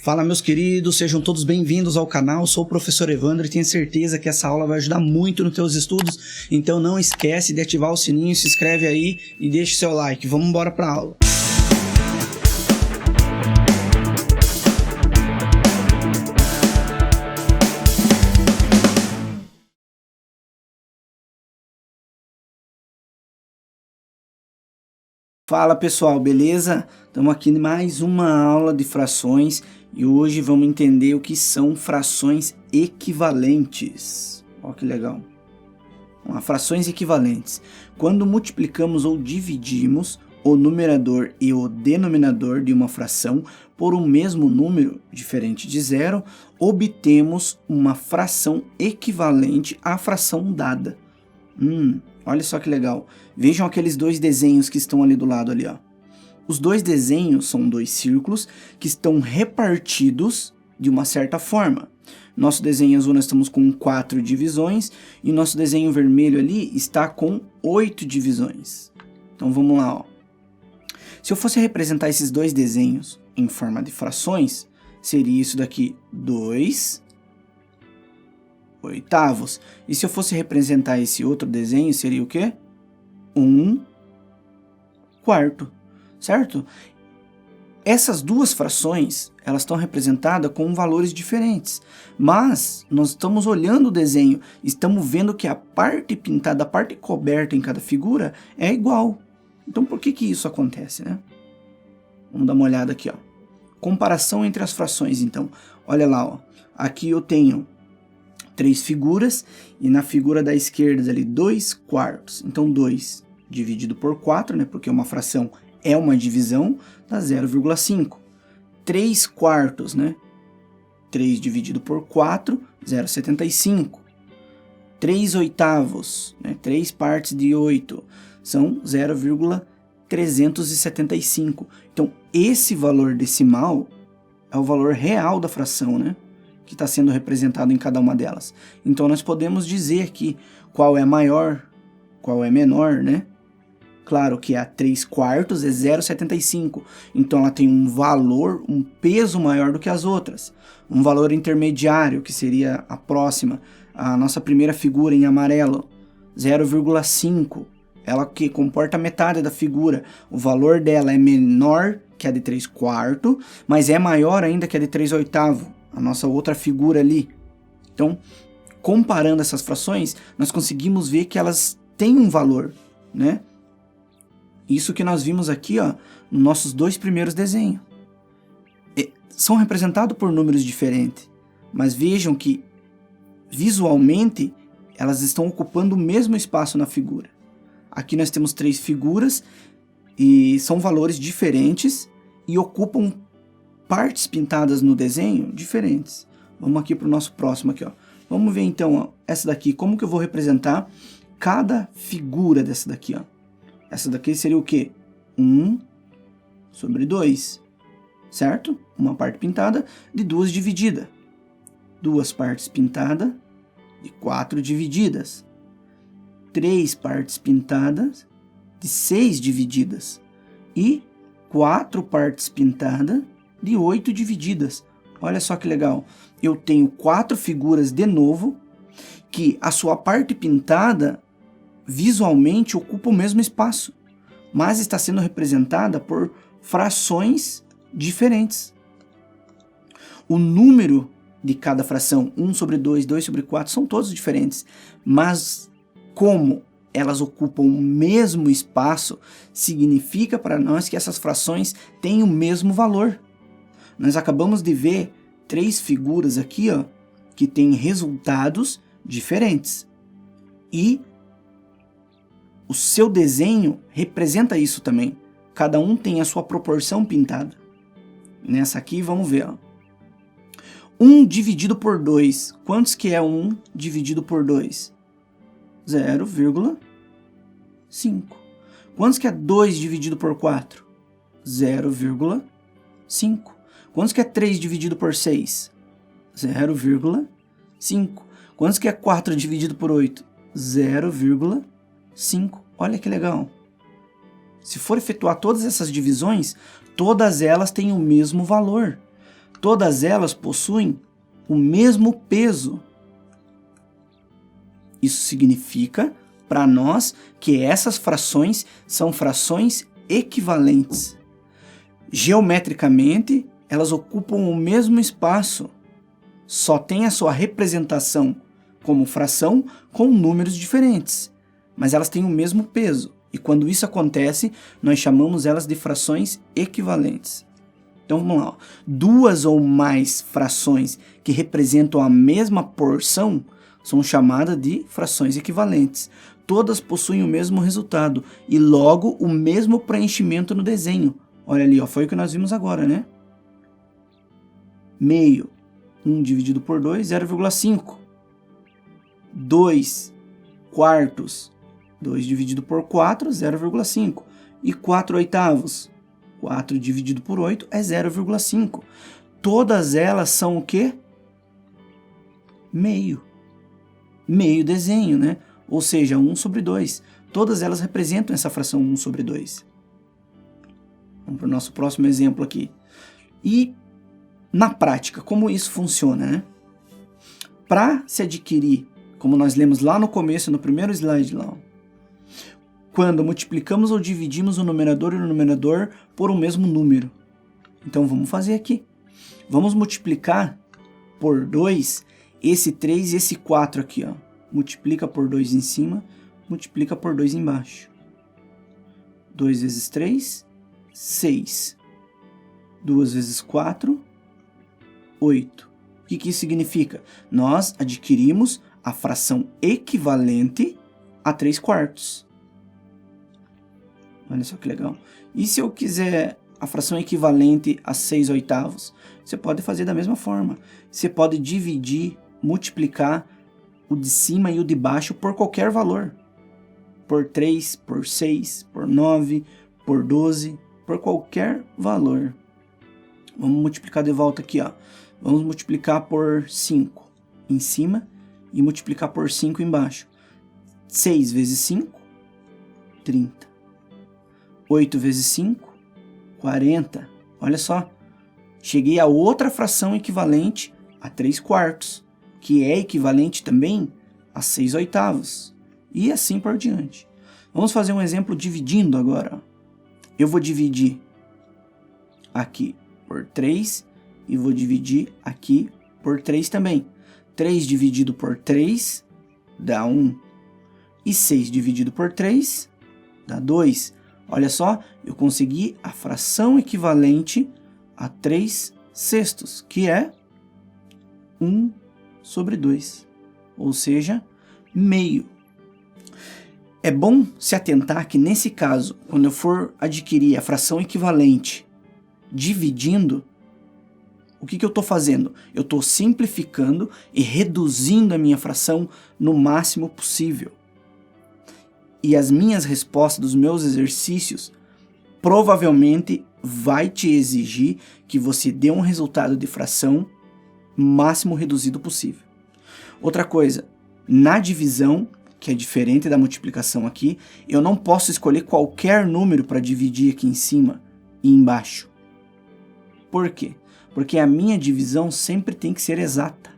Fala, meus queridos, sejam todos bem-vindos ao canal. Sou o professor Evandro e tenho certeza que essa aula vai ajudar muito nos teus estudos, então não esquece de ativar o sininho, se inscreve aí e deixa seu like. Vamos embora para a aula. Fala pessoal, beleza? Estamos aqui em mais uma aula de frações e hoje vamos entender o que são frações equivalentes. Olha que legal. Frações equivalentes. Quando multiplicamos ou dividimos o numerador e o denominador de uma fração por um mesmo número diferente de zero, obtemos uma fração equivalente à fração dada. Olha só que legal. Vejam aqueles dois desenhos que estão ali do lado ali, ó. Os dois desenhos são dois círculos que estão repartidos de uma certa forma. Nosso desenho azul nós estamos com 4 divisões e nosso desenho vermelho ali está com 8 divisões. Então vamos lá, ó. Se eu fosse representar esses dois desenhos em forma de frações, seria isso daqui 2 oitavos. E se eu fosse representar esse outro desenho, seria o quê? 1 quarto, certo? Essas duas frações, elas estão representadas com valores diferentes, mas nós estamos olhando o desenho, estamos vendo que a parte pintada, a parte coberta em cada figura é igual. Então por que isso acontece, né? Vamos dar uma olhada aqui, ó. Comparação entre as frações, então. Olha lá, ó. Aqui eu tenho 3 figuras, e na figura da esquerda ali 2 quartos. Então 2 dividido por 4, né, porque uma fração é uma divisão, dá 0,5. 3 quartos, né, 3 dividido por 4, 0,75. 3 oitavos, né, 3 partes de 8, são 0,375. Então esse valor decimal é o valor real da fração, né, que está sendo representado em cada uma delas. Então nós podemos dizer que qual é maior, qual é menor, né? Claro que a 3 quartos é 0,75, então ela tem um valor, um peso maior do que as outras. Um valor intermediário, que seria a próxima, a nossa primeira figura em amarelo, 0,5. Ela que comporta metade da figura. O valor dela é menor que a de 3 quartos, mas é maior ainda que a de 3 oitavos. A nossa outra figura ali. Então, comparando essas frações, nós conseguimos ver que elas têm um valor, né? Isso que nós vimos aqui, ó, nos nossos dois primeiros desenhos. São representados por números diferentes, mas vejam que, visualmente, elas estão ocupando o mesmo espaço na figura. Aqui nós temos 3 figuras, e são valores diferentes, e ocupam partes pintadas no desenho diferentes. Vamos aqui para o nosso próximo aqui, ó. Vamos ver então, ó, essa daqui, como que eu vou representar cada figura dessa daqui, ó. Essa daqui seria o quê? 1 sobre 2, certo? Uma parte pintada de 2 divididas. 2 partes pintadas de 4 divididas. 3 partes pintadas de 6 divididas. E 4 partes pintadas de 8 divididas. Olha só que legal. Eu tenho 4 figuras de novo, que a sua parte pintada visualmente ocupa o mesmo espaço, mas está sendo representada por frações diferentes. O número de cada fração, 1 sobre 2, 2 sobre 4, são todos diferentes, mas como elas ocupam o mesmo espaço, significa para nós que essas frações têm o mesmo valor. Nós acabamos de ver 3 figuras aqui, ó, que têm resultados diferentes. E o seu desenho representa isso também. Cada um tem a sua proporção pintada. Nessa aqui, vamos ver, ó. 1 dividido por 2. Quantos que é 1 dividido por 2? 0,5. Quantos que é 2 dividido por 4? 0,5. Quantos que é 3 dividido por 6? 0,5. Quantos que é 4 dividido por 8? 0,5. Olha que legal. Se for efetuar todas essas divisões, todas elas têm o mesmo valor. Todas elas possuem o mesmo peso. Isso significa para nós que essas frações são frações equivalentes. Geometricamente, elas ocupam o mesmo espaço, só tem a sua representação como fração com números diferentes, mas elas têm o mesmo peso, e quando isso acontece, nós chamamos elas de frações equivalentes. Então vamos lá, duas ou mais frações que representam a mesma porção são chamadas de frações equivalentes. Todas possuem o mesmo resultado e logo o mesmo preenchimento no desenho. Olha ali, ó, foi o que nós vimos agora, né? Meio, 1 dividido por 2, 0,5. 2 quartos, 2 dividido por 4, 0,5. E 4 oitavos, 4 dividido por 8 é 0,5. Todas elas são o quê? Meio. Meio desenho, né? Ou seja, 1 sobre 2. Todas elas representam essa fração 1 sobre 2. Vamos para o nosso próximo exemplo aqui. E, na prática, como isso funciona, né? Para se adquirir, como nós lemos lá no começo, no primeiro slide lá, quando multiplicamos ou dividimos o numerador e o numerador por um mesmo número. Então, vamos fazer aqui. Vamos multiplicar por 2 esse 3 e esse 4 aqui, ó. Multiplica por 2 em cima, multiplica por 2 embaixo. 2 vezes 3, 6. 2 vezes 4, 8. O que isso significa? Nós adquirimos a fração equivalente a 3 quartos. Olha só que legal. E se eu quiser a fração equivalente a 6 oitavos? Você pode fazer da mesma forma. Você pode dividir, multiplicar o de cima e o de baixo por qualquer valor. Por 3, por 6, por 9, por 12, por qualquer valor. Vamos multiplicar de volta aqui, ó. Vamos multiplicar por 5 em cima e multiplicar por 5 embaixo. 6 vezes 5, 30. 8 vezes 5, 40. Olha só. Cheguei a outra fração equivalente a 3 quartos, que é equivalente também a 6 oitavos. E assim por diante. Vamos fazer um exemplo dividindo agora. Eu vou dividir aqui por 3 e vou dividir aqui por 3 também. 3 dividido por 3 dá 1. E 6 dividido por 3 dá 2. Olha só, eu consegui a fração equivalente a 3 sextos, que é 1 sobre 2, ou seja, meio. É bom se atentar que nesse caso, quando eu for adquirir a fração equivalente dividindo, o que eu estou fazendo? Eu estou simplificando e reduzindo a minha fração no máximo possível. E as minhas respostas dos meus exercícios provavelmente vai te exigir que você dê um resultado de fração máximo reduzido possível. Outra coisa, na divisão, que é diferente da multiplicação aqui, eu não posso escolher qualquer número para dividir aqui em cima e embaixo. Por quê? Porque a minha divisão sempre tem que ser exata.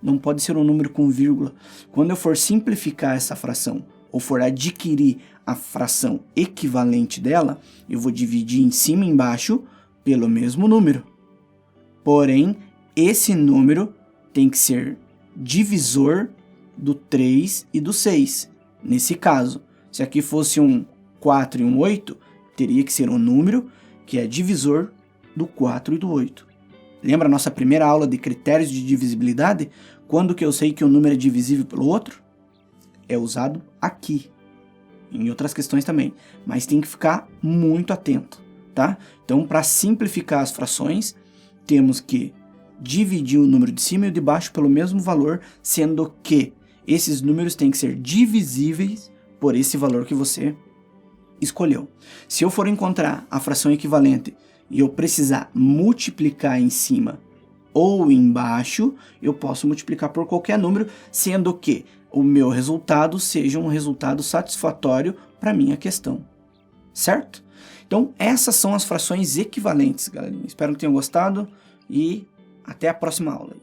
Não pode ser um número com vírgula. Quando eu for simplificar essa fração ou for adquirir a fração equivalente dela, eu vou dividir em cima e embaixo pelo mesmo número. Porém, esse número tem que ser divisor do 3 e do 6. Nesse caso, se aqui fosse um 4 e um 8, teria que ser um número que é divisor do 4 e do 8. Lembra a nossa primeira aula de critérios de divisibilidade? Quando que eu sei que um número é divisível pelo outro? É usado aqui. Em outras questões também. Mas tem que ficar muito atento, tá? Então, para simplificar as frações, temos que dividir o número de cima e o de baixo pelo mesmo valor, sendo que esses números têm que ser divisíveis por esse valor que você escolheu. Se eu for encontrar a fração equivalente e eu precisar multiplicar em cima ou embaixo, eu posso multiplicar por qualquer número, sendo que o meu resultado seja um resultado satisfatório para a minha questão. Certo? Então, essas são as frações equivalentes, galerinha. Espero que tenham gostado e até a próxima aula.